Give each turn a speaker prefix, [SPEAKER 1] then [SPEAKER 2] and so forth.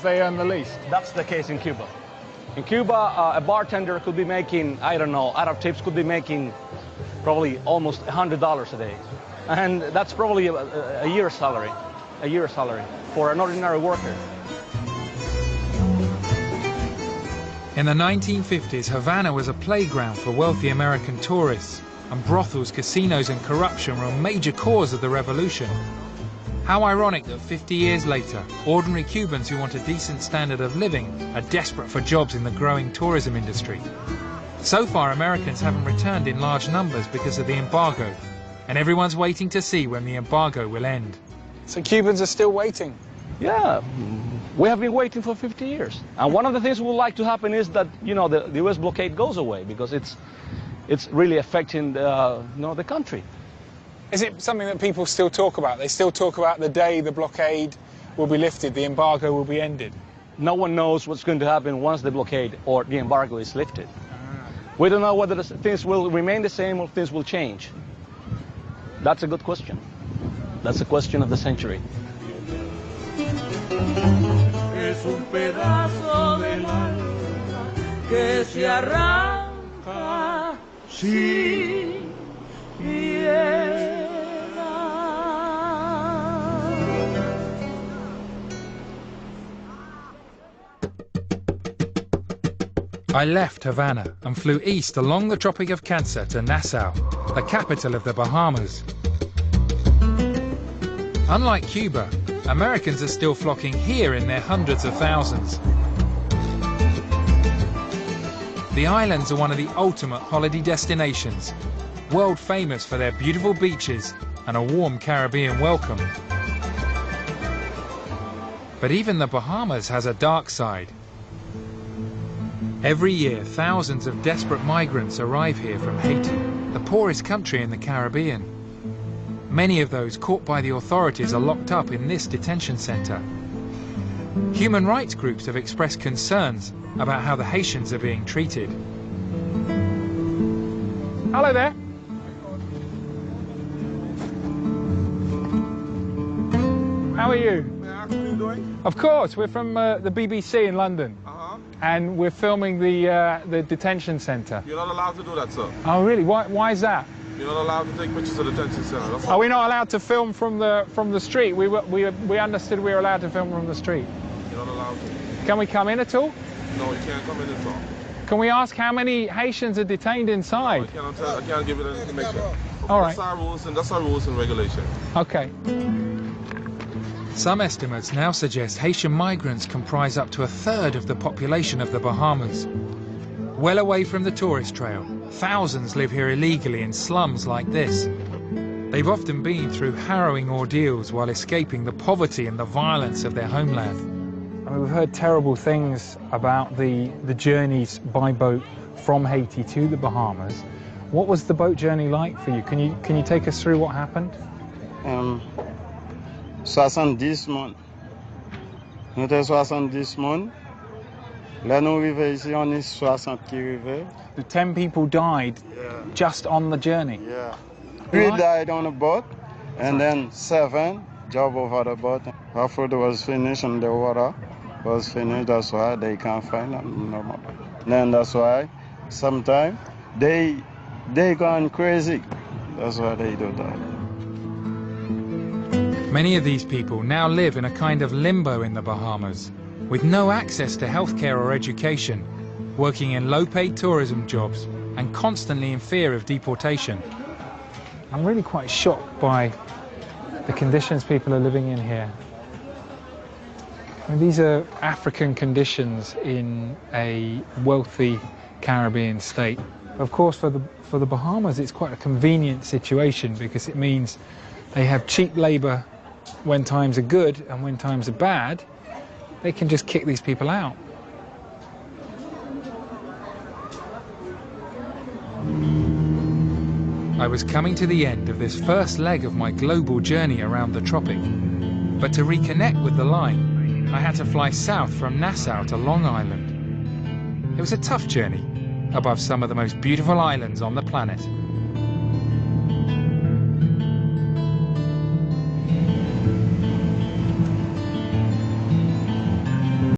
[SPEAKER 1] They earn the least.
[SPEAKER 2] That's the case in Cuba. In Cuba, a bartender could be making, I don't know, out of tips could be making probably almost $100 a day. And that's probably a year's salary for an ordinary worker.
[SPEAKER 3] In the 1950s, Havana was a playground for wealthy American tourists, and brothels, casinos and corruption were a major cause of the revolution. How ironic that 50 years later, ordinary Cubans who want a decent standard of living are desperate for jobs in the growing tourism industry. So far, Americans haven't returned in large numbers because of the embargo, and everyone's waiting to see when the embargo will end.
[SPEAKER 1] So Cubans are still waiting?
[SPEAKER 2] Yeah, we have been waiting for 50 years. And one of the things we would like to happen is that, you know, the US blockade goes away, because it's really affecting the country.
[SPEAKER 1] Is it something that people still talk about? They still talk about the day the blockade will be lifted, the embargo will be ended?
[SPEAKER 2] No one knows what's going to happen once the blockade or the embargo is lifted. We don't know whether things will remain the same or things will change. That's a good question. That's the question of the century.
[SPEAKER 4] Es un pedazo del alma que se arranca sin piedad.
[SPEAKER 3] I left Havana and flew east along the Tropic of Cancer to Nassau, the capital of the Bahamas. Unlike Cuba, Americans are still flocking here in their hundreds of thousands. The islands are one of the ultimate holiday destinations, world famous for their beautiful beaches and a warm Caribbean welcome. But even the Bahamas has a dark side. Every year, thousands of desperate migrants arrive here from Haiti, the poorest country in the Caribbean. Many of those caught by the authorities are locked up in this detention center. Human rights groups have expressed concerns about how the Haitians are being treated.
[SPEAKER 1] Hello there. How are you?
[SPEAKER 5] May I ask what you're doing?
[SPEAKER 1] Of course, we're from the BBC in London. And we're filming the detention centre.
[SPEAKER 5] You're not allowed to do that, sir.
[SPEAKER 1] Oh, really? Why is that?
[SPEAKER 5] You're not allowed to take pictures of the detention centre. That's
[SPEAKER 1] Are we not allowed to film from the street? We understood we were allowed to film from the street.
[SPEAKER 5] You're not allowed to.
[SPEAKER 1] Can we come in at all?
[SPEAKER 5] No, you can't come in at all.
[SPEAKER 1] Can we ask how many Haitians are detained inside?
[SPEAKER 5] No, I can't give you that information.
[SPEAKER 1] All right.
[SPEAKER 5] That's our rules and regulations.
[SPEAKER 1] Okay.
[SPEAKER 3] Some estimates now suggest Haitian migrants comprise up to a third of the population of the Bahamas. Well away from the tourist trail, thousands live here illegally in slums like this. They've often been through harrowing ordeals while escaping the poverty and the violence of their homeland.
[SPEAKER 1] I mean, we've heard terrible things about the journeys by boat from Haiti to the Bahamas. What was the boat journey like for you? Can you take us through what happened?
[SPEAKER 6] 70 moun. Nous étions 70 moun. Là nous arrivons ici, on est 60 qui arrivent.
[SPEAKER 1] The 10 people died just on the journey.
[SPEAKER 6] Yeah. 3 died on the boat, and then 7 jumped over the boat. After it was finished and the water was finished, that's why they can't find them no more. Then that's why sometimes they gone crazy. That's why they do that.
[SPEAKER 3] Many of these people now live in a kind of limbo in the Bahamas, with no access to healthcare or education, working in low-paid tourism jobs and constantly in fear of deportation.
[SPEAKER 1] I'm really quite shocked by the conditions people are living in here. I mean, these are African conditions in a wealthy Caribbean state. Of course, for the Bahamas, it's quite a convenient situation because it means they have cheap labour when times are good, and when times are bad, they can just kick these people out.
[SPEAKER 3] I was coming to the end of this first leg of my global journey around the tropic. But to reconnect with the line, I had to fly south from Nassau to Long Island. It was a tough journey, above some of the most beautiful islands on the planet.